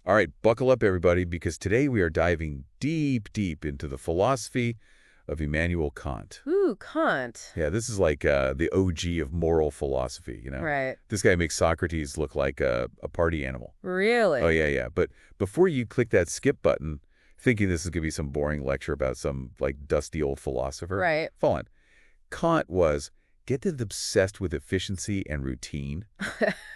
All right, buckle up, everybody, because today we are diving deep, deep into the philosophy of Immanuel Kant. Ooh, Kant. Yeah, this is like the OG of moral philosophy, you know? Right. This guy makes Socrates look like a party animal. Really? Oh, yeah, yeah. But before you click that skip button, thinking this is going to be some boring lecture about some, like, dusty old philosopher, Right. fall on. Kant was, get this obsessed with efficiency and routine.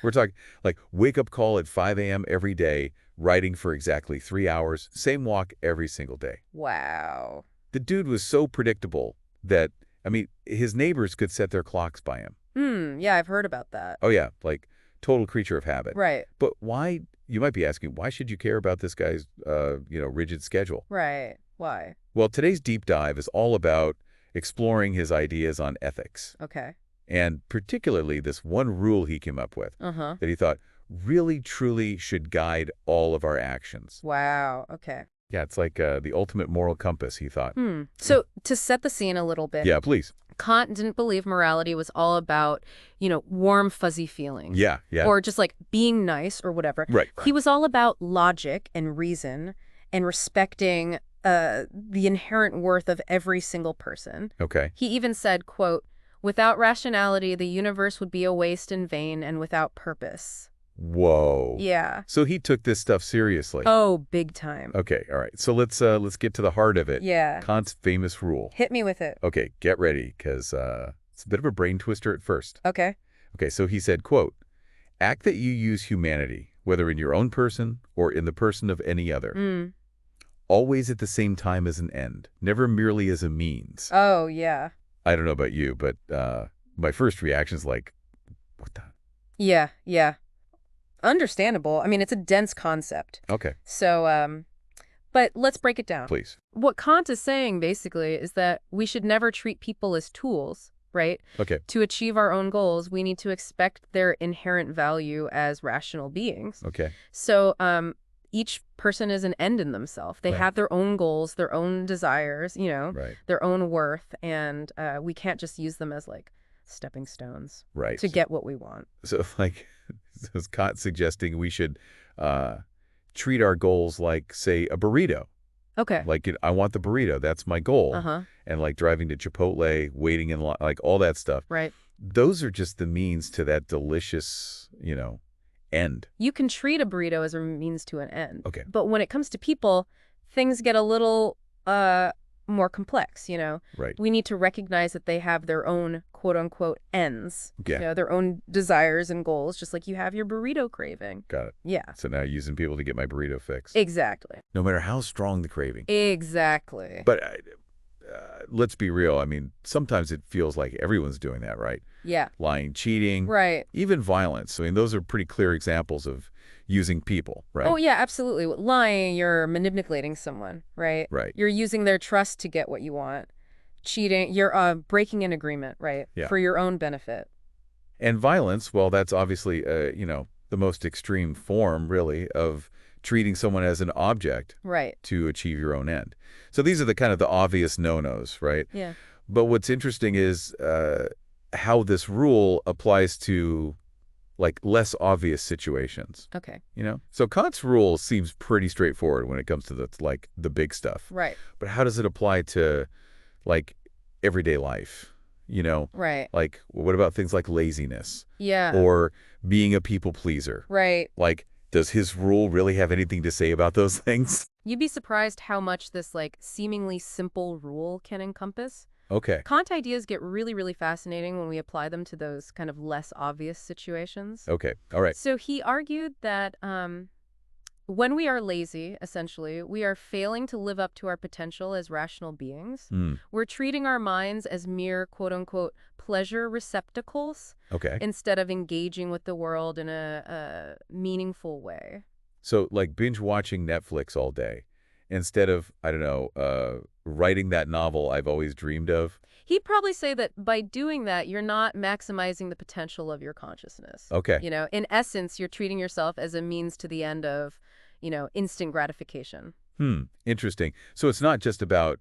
We're talking, like, wake-up call at 5 a.m. every day, writing for exactly 3 hours, same walk every single day. Wow. The dude was so predictable that, I mean, his neighbors could set their clocks by him. Yeah, I've heard about that. Oh, yeah, like, total creature of habit. Right. But why, you might be asking, why should you care about this guy's, rigid schedule? Right. Why? Well, today's deep dive is all about exploring his ideas on ethics, Okay. and particularly this one rule he came up with Uh-huh. that he thought really, truly should guide all of our actions. Wow. Okay. Yeah, it's like the ultimate moral compass, he thought. So to set the scene a little bit, Yeah, please. Kant didn't believe morality was all about, warm, fuzzy feelings. Yeah, yeah. Or just like being nice or whatever. Right. He was all about logic and reason and respecting the inherent worth of every single person. Okay. He even said, quote, "Without rationality, the universe would be a waste and vain and without purpose." Whoa. Yeah. So he took this stuff seriously. Oh, big time. Okay, all right. So let's get to the heart of it. Yeah. Kant's famous rule. Hit me with it. Okay, get ready, because it's a bit of a brain twister at first. Okay. Okay, so he said, quote, "Act that you use humanity, whether in your own person or in the person of any other, always at the same time as an end, never merely as a means." Oh, yeah. I don't know about you, but my first reaction is like, what the? Yeah, yeah. Understandable. I mean, it's a dense concept. Okay, So, but let's break it down. please. What Kant is saying, basically, is that we should never treat people as tools, right? Okay, To achieve our own goals, we need to expect their inherent value as rational beings. okay. So, each person is an end in themselves. They Right. have their own goals, their own desires, Right, their own worth, and we can't just use them as, like, stepping stones right. to get what we want. So, like, is Kant suggesting we should treat our goals like, say, a burrito? Okay. Like, I want the burrito. That's my goal. Uh-huh. And, like, driving to Chipotle, waiting in line, like, all that stuff. Right. Those are just the means to that delicious, end. You can treat a burrito as a means to an end. Okay. But when it comes to people, things get a little more complex, Right. We need to recognize that they have their own quote-unquote ends, Yeah. their own desires and goals, just like you have your burrito craving. Got it. Yeah, So now using people to get my burrito fixed. exactly. No matter how strong the craving. Exactly. But let's be real. I mean, sometimes it feels like everyone's doing that, right? Yeah, Lying, cheating, right. even violence. I mean, those are pretty clear examples of using people, right? Oh, yeah, absolutely. Lying, you're manipulating someone, right? Right. You're using their trust to get what you want. Cheating, you're breaking an agreement, right? Yeah. For your own benefit. And violence, well, that's obviously, the most extreme form, really, of treating someone as an object Right. to achieve your own end. So these are the kind of the obvious no-nos, right? Yeah. But what's interesting is how this rule applies to, like, less obvious situations, Okay. So Kant's rule seems pretty straightforward when it comes to the big stuff. Right. But how does it apply to, like, everyday life? Right. Like, what about things like laziness Yeah. or being a people pleaser? Right. Like, does his rule really have anything to say about those things? You'd be surprised how much this, like, seemingly simple rule can encompass. Okay. Kant ideas get really, really fascinating when we apply them to those kind of less obvious situations. Okay. All right. So he argued that when we are lazy, essentially, we are failing to live up to our potential as rational beings. We're treating our minds as mere, quote-unquote, pleasure receptacles Okay. instead of engaging with the world in a meaningful way. So, like, binge watching Netflix all day instead of, I don't know, writing that novel I've always dreamed of. He'd probably say that by doing that, you're not maximizing the potential of your consciousness. Okay. In essence, you're treating yourself as a means to the end of, instant gratification. Interesting. So it's not just about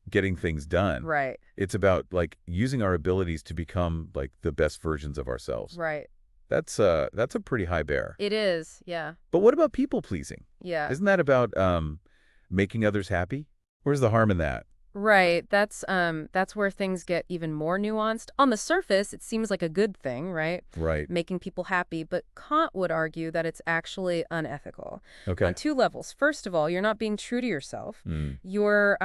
getting things done. Right. It's about, like, using our abilities to become, like, the best versions of ourselves. Right. That's a pretty high bear. It is, yeah. But what about people pleasing? Yeah. Isn't that about making others happy? Where's the harm in that? Right. That's where things get even more nuanced. On the surface, it seems like a good thing, right? Right. Making people happy, but Kant would argue that it's actually unethical on Okay. two levels. First of all, you're not being true to yourself. Hmm. You're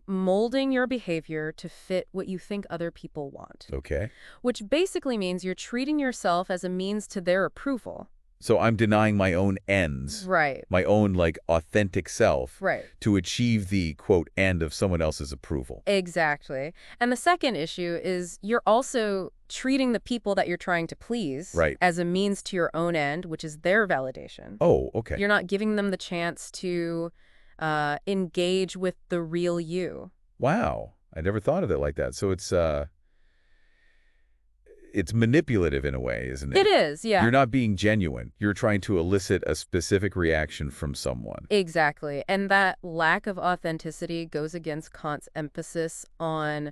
molding your behavior to fit what you think other people want, Okay. which basically means you're treating yourself as a means to their approval. So I'm denying my own ends, Right. my own like authentic self Right. to achieve the quote end of someone else's approval. Exactly. And the second issue is you're also treating the people that you're trying to please Right. as a means to your own end, which is their validation. Oh, okay. You're not giving them the chance to engage with the real you. Wow. I never thought of it like that. So it's manipulative in a way, isn't It it? is, yeah. You're not being genuine. You're trying to elicit a specific reaction from someone. Exactly. And that lack of authenticity goes against Kant's emphasis on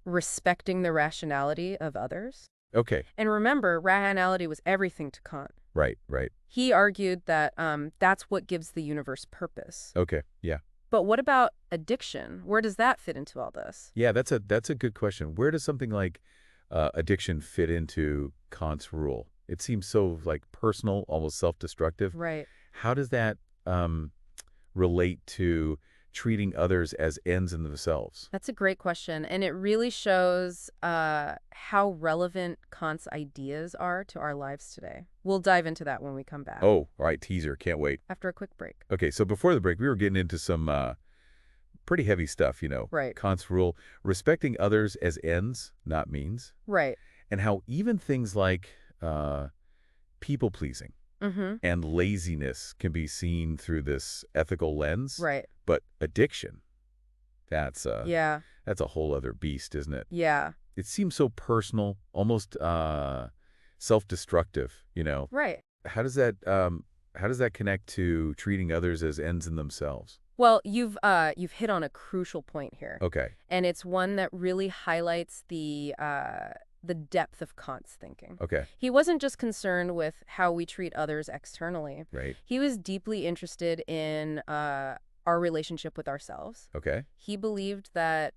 respecting the rationality of others. Okay. And remember, rationality was everything to Kant. Right, right. He argued that that's what gives the universe purpose. Okay. Yeah. But what about addiction? Where does that fit into all this? Yeah, that's a good question. Where does something like addiction fit into Kant's rule? It seems so like personal, almost self-destructive. Right. How does that relate to treating others as ends in themselves? That's a great question. And it really shows how relevant Kant's ideas are to our lives today. We'll dive into that when we come back. Oh, all right, teaser. Can't wait. After a quick break. Okay, so before the break, we were getting into some pretty heavy stuff, Right. Kant's rule, respecting others as ends, not means, Right. and how even things like people-pleasing Mm-hmm. and laziness can be seen through this ethical lens. Right. But addiction, that's Yeah. that's a whole other beast, isn't it? Yeah. It seems so personal, almost self-destructive, Right. How does that connect to treating others as ends in themselves? Well, you've hit on a crucial point here. Okay. And it's one that really highlights the depth of Kant's thinking. Okay. He wasn't just concerned with how we treat others externally. Right. He was deeply interested in our relationship with ourselves. Okay. He believed that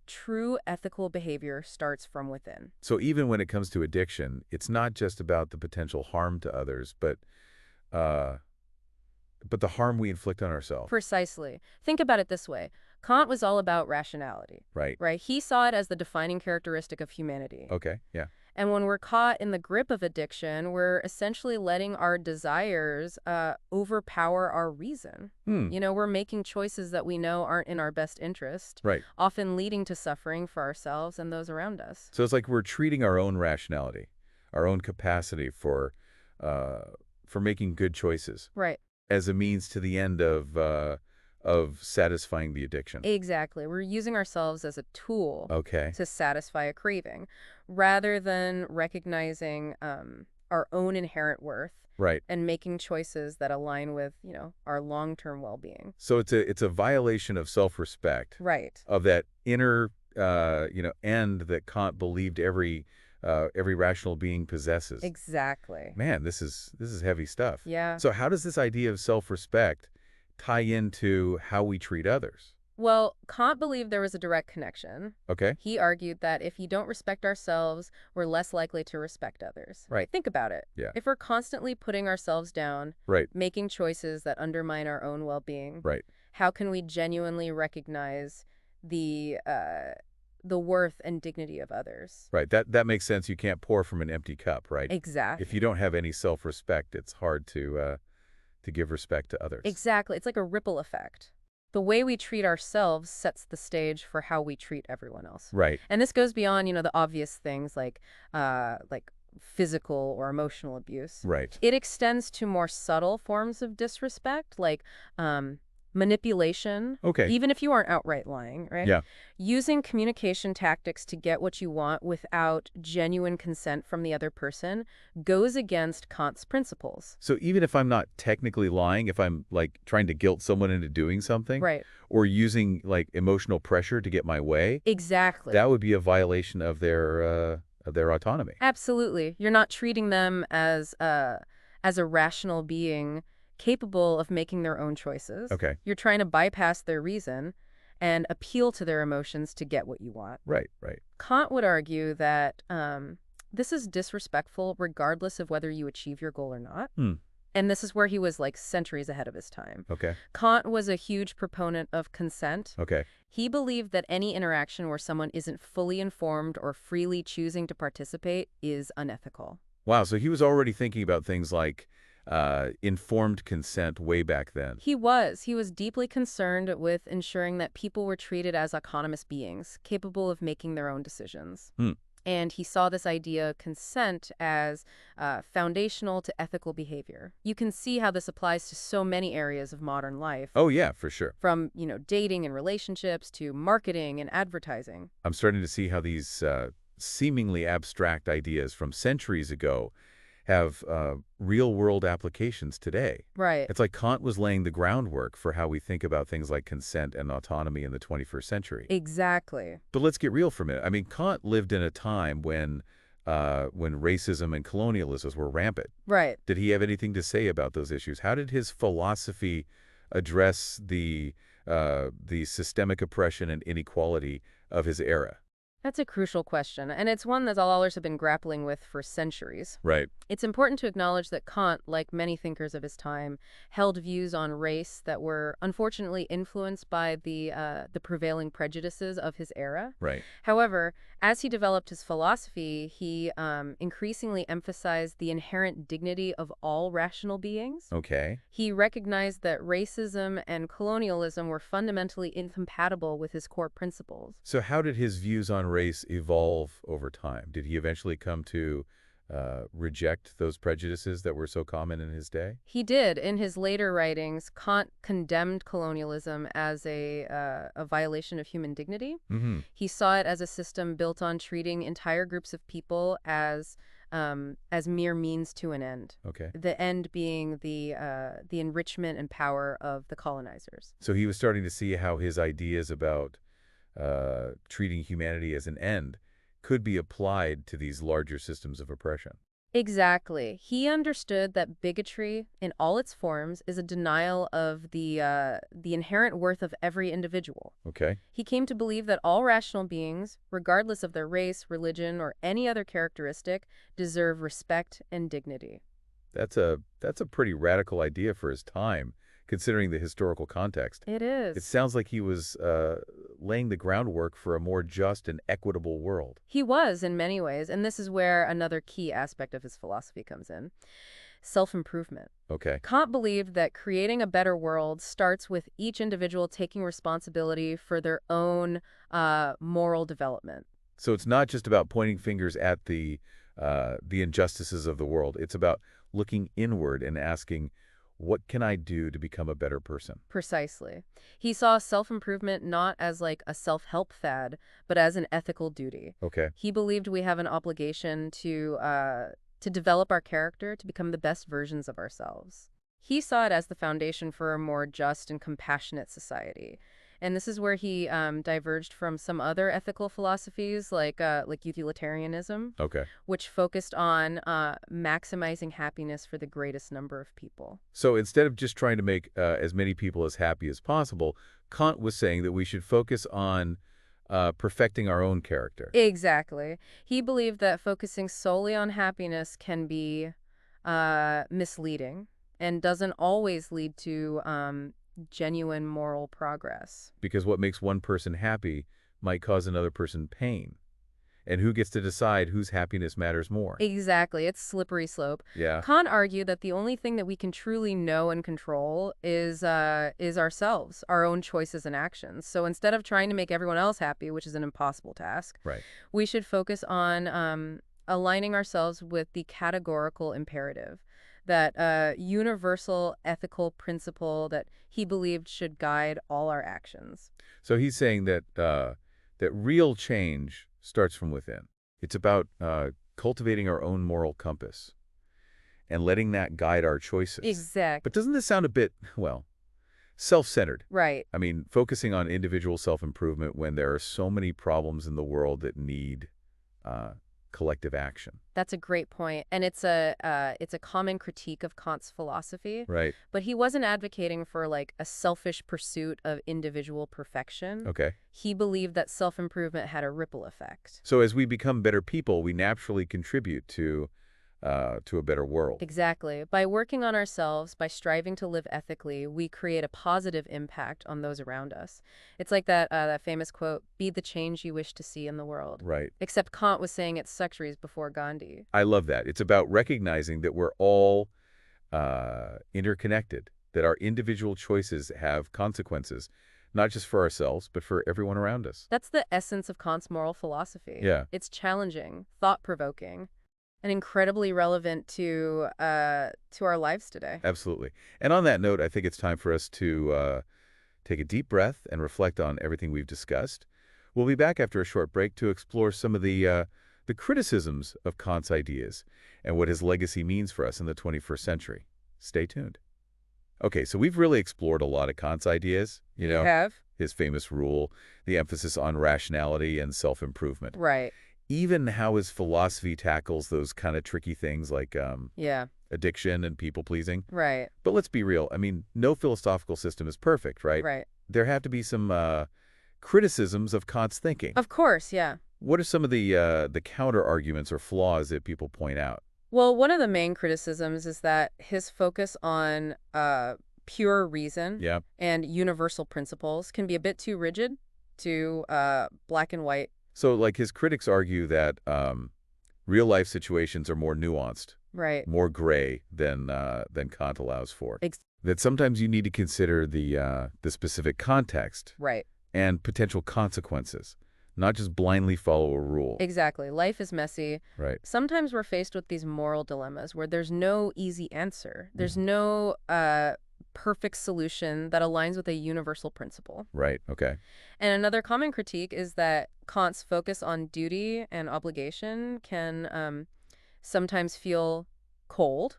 true ethical behavior starts from within. So even when it comes to addiction, it's not just about the potential harm to others, but the harm we inflict on ourselves. Precisely. Think about it this way. Kant was all about rationality, Right. right? He saw it as the defining characteristic of humanity. Okay. Yeah. And when we're caught in the grip of addiction, we're essentially letting our desires overpower our reason. Hmm. We're making choices that we know aren't in our best interest, Right. often leading to suffering for ourselves and those around us. So it's like we're treating our own rationality, our own capacity for making good choices Right. as a means to the end of satisfying the addiction. Exactly. We're using ourselves as a tool Okay. to satisfy a craving rather than recognizing our own inherent worth Right. and making choices that align with, our long-term well-being. So it's a violation of self-respect, Right. of that inner end that Kant believed every rational being possesses. Exactly. Man, this is heavy stuff. Yeah. So how does this idea of self-respect tie into how we treat others? Well, Kant believed there was a direct connection. Okay. He argued that if you don't respect ourselves, we're less likely to respect others. Right. Think about it. Yeah. If we're constantly putting ourselves down, Right. making choices that undermine our own well-being, Right. how can we genuinely recognize the worth and dignity of others? Right. That makes sense. You can't pour from an empty cup, right? Exactly. If you don't have any self-respect, it's hard to give respect to others. Exactly. It's like a ripple effect. The way we treat ourselves sets the stage for how we treat everyone else. Right. And this goes beyond, the obvious things like physical or emotional abuse. Right. It extends to more subtle forms of disrespect, like manipulation. Okay. Even if you aren't outright lying, right? Yeah. Using communication tactics to get what you want without genuine consent from the other person goes against Kant's principles. So even if I'm not technically lying, if I'm like trying to guilt someone into doing something, Right. or using like emotional pressure to get my way, Exactly. that would be a violation of of their autonomy. Absolutely. You're not treating them as a rational being capable of making their own choices. Okay. You're trying to bypass their reason and appeal to their emotions to get what you want. Right, right. Kant would argue that this is disrespectful regardless of whether you achieve your goal or not. Hmm. And this is where he was like centuries ahead of his time. Okay. Kant was a huge proponent of consent. Okay. He believed that any interaction where someone isn't fully informed or freely choosing to participate is unethical. Wow, so he was already thinking about things like informed consent way back then. He was. He was deeply concerned with ensuring that people were treated as autonomous beings, capable of making their own decisions. Hmm. And he saw this idea, consent, as foundational to ethical behavior. You can see how this applies to so many areas of modern life, Oh, yeah, for sure. from, dating and relationships to marketing and advertising. I'm starting to see how these seemingly abstract ideas from centuries ago have real-world applications today. Right. It's like Kant was laying the groundwork for how we think about things like consent and autonomy in the 21st century. Exactly. But let's get real for a minute. I mean, Kant lived in a time when racism and colonialism were rampant. Right. Did he have anything to say about those issues? How did his philosophy address the systemic oppression and inequality of his era? That's a crucial question, and it's one that scholars have been grappling with for centuries. Right. It's important to acknowledge that Kant, like many thinkers of his time, held views on race that were unfortunately influenced by the prevailing prejudices of his era. Right. However, as he developed his philosophy, he increasingly emphasized the inherent dignity of all rational beings. Okay. He recognized that racism and colonialism were fundamentally incompatible with his core principles. So how did his views on race evolve over time? Did he eventually come to reject those prejudices that were so common in his day? He did. In his later writings, Kant condemned colonialism as a violation of human dignity. Mm-hmm. He saw it as a system built on treating entire groups of people as mere means to an end. Okay. The end being the enrichment and power of the colonizers. So he was starting to see how his ideas about treating humanity as an end could be applied to these larger systems of oppression. Exactly. He understood that bigotry, in all its forms, is a denial of the inherent worth of every individual. Okay. He came to believe that all rational beings, regardless of their race, religion, or any other characteristic, deserve respect and dignity. That's a pretty radical idea for his time, considering the historical context. It It is. sounds like he was laying the groundwork for a more just and equitable world. He was, in many ways, and this is where another key aspect of his philosophy comes in: self-improvement. Okay. Kant believed that creating a better world starts with each individual taking responsibility for their own moral development. So it's not just about pointing fingers at the injustices of the world. It's about looking inward and asking, what can I do to become a better person? Precisely. He saw self-improvement not as like a self-help fad, but as an ethical duty. Okay. He believed we have an obligation to develop our character to become the best versions of ourselves. He saw it as the foundation for a more just and compassionate society. And this is where he diverged from some other ethical philosophies like utilitarianism, Okay. which focused on maximizing happiness for the greatest number of people. So instead of just trying to make as many people as happy as possible, Kant was saying that we should focus on perfecting our own character. Exactly. He believed that focusing solely on happiness can be misleading and doesn't always lead to genuine moral progress. Because what makes one person happy might cause another person pain. And who gets to decide whose happiness matters more? Exactly. It's slippery slope. Yeah. Kant argued that the only thing that we can truly know and control is ourselves, our own choices and actions. So instead of trying to make everyone else happy, which is an impossible task, Right. we should focus on aligning ourselves with the categorical imperative, that universal ethical principle that he believed should guide all our actions. So he's saying that that real change starts from within. It's about cultivating our own moral compass and letting that guide our choices. Exact. But doesn't this sound a bit, well, self-centered? Right. I mean, focusing on individual self-improvement when there are so many problems in the world that need collective action. That's a great point. And it's a common critique of Kant's philosophy. Right. But he wasn't advocating for like a selfish pursuit of individual perfection. Okay. He believed that self-improvement had a ripple effect. So as we become better people, we naturally contribute to a better world. Exactly. By working on ourselves, by striving to live ethically, we create a positive impact on those around us. It's like that famous quote, "Be the change you wish to see in the world." Right. Except Kant was saying it centuries before Gandhi. I love that. It's about recognizing that we're all interconnected, that our individual choices have consequences, not just for ourselves, but for everyone around us. That's the essence of Kant's moral philosophy. Yeah. It's challenging, thought-provoking, and incredibly relevant to our lives today. Absolutely. And on that note, I think it's time for us to take a deep breath and reflect on everything we've discussed. We'll be back after a short break to explore some of the criticisms of Kant's ideas and what his legacy means for us in the 21st century. Stay tuned. Okay, so we've really explored a lot of Kant's ideas, You have? his famous rule, the emphasis on rationality and self-improvement. Right. Even how his philosophy tackles those kind of tricky things like Yeah. addiction and people-pleasing. Right. But let's be real. I mean, no philosophical system is perfect, right? Right. There have to be some criticisms of Kant's thinking. Of course, yeah. What are some of the counter-arguments or flaws that people point out? Well, one of the main criticisms is that his focus on pure reason Yeah. and universal principles can be a bit too rigid, too black and white. So, like, his critics argue that real-life situations are more nuanced, Right. more gray than Kant allows for. Ex That sometimes you need to consider the specific context right. and potential consequences, not just blindly follow a rule. Exactly. Life is messy. Right. Sometimes we're faced with these moral dilemmas where there's no easy answer. There's Mhm. no perfect solution that aligns with a universal principle. Right. Okay. And another common critique is that Kant's focus on duty and obligation can sometimes feel cold,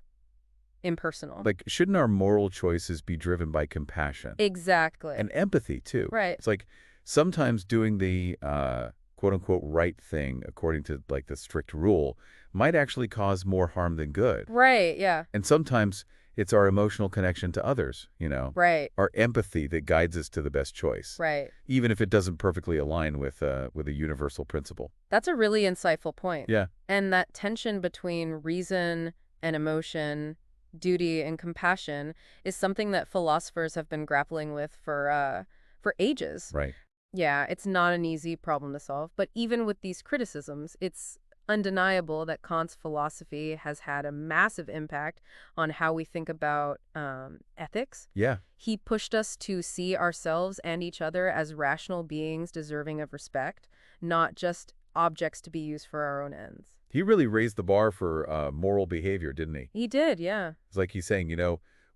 impersonal. Like, shouldn't our moral choices be driven by compassion Exactly. and empathy, too? Right. It's like sometimes doing the quote-unquote right thing according to, like, the strict rule might actually cause more harm than good. Right, yeah. And sometimes it's our emotional connection to others, Right, our empathy that guides us to the best choice, right. even if it doesn't perfectly align with a universal principle. That's a really insightful point. Yeah. And that tension between reason and emotion, duty and compassion is something that philosophers have been grappling with for ages. Right. Yeah, it's not an easy problem to solve, but even with these criticisms, it's undeniable that Kant's philosophy has had a massive impact on how we think about ethics. Yeah. He pushed us to see ourselves and each other as rational beings deserving of respect, not just objects to be used for our own ends. He really raised the bar for moral behavior, didn't he? He did, yeah. It's like he's saying,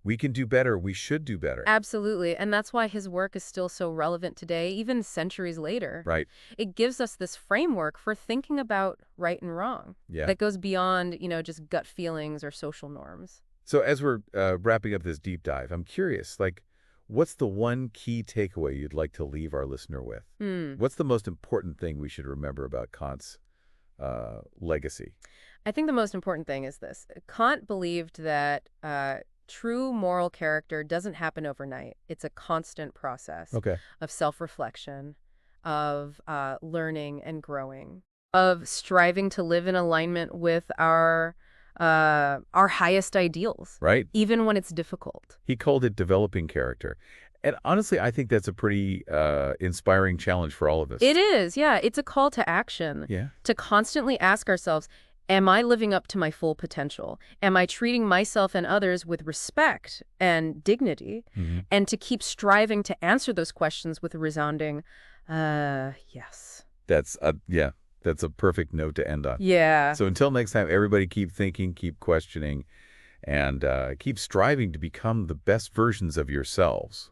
we can do better. We should do better. Absolutely. And that's why his work is still so relevant today, even centuries later. Right. It gives us this framework for thinking about right and wrong Yeah. that goes beyond, just gut feelings or social norms. So as we're wrapping up this deep dive, I'm curious, like, what's the one key takeaway you'd like to leave our listener with? What's the most important thing we should remember about Kant's legacy? I think the most important thing is this. Kant believed that true moral character doesn't happen overnight. It's a constant process Okay. of self-reflection, of learning and growing, of striving to live in alignment with our highest ideals, Right. even when it's difficult. He called it developing character. And honestly, I think that's a pretty inspiring challenge for all of us. It is, yeah. It's a call to action, Yeah. to constantly ask ourselves, am I living up to my full potential? Am I treating myself and others with respect and dignity? Mm-hmm. And to keep striving to answer those questions with a resounding, yes. That's a perfect note to end on. Yeah. So until next time, everybody keep thinking, keep questioning, and keep striving to become the best versions of yourselves.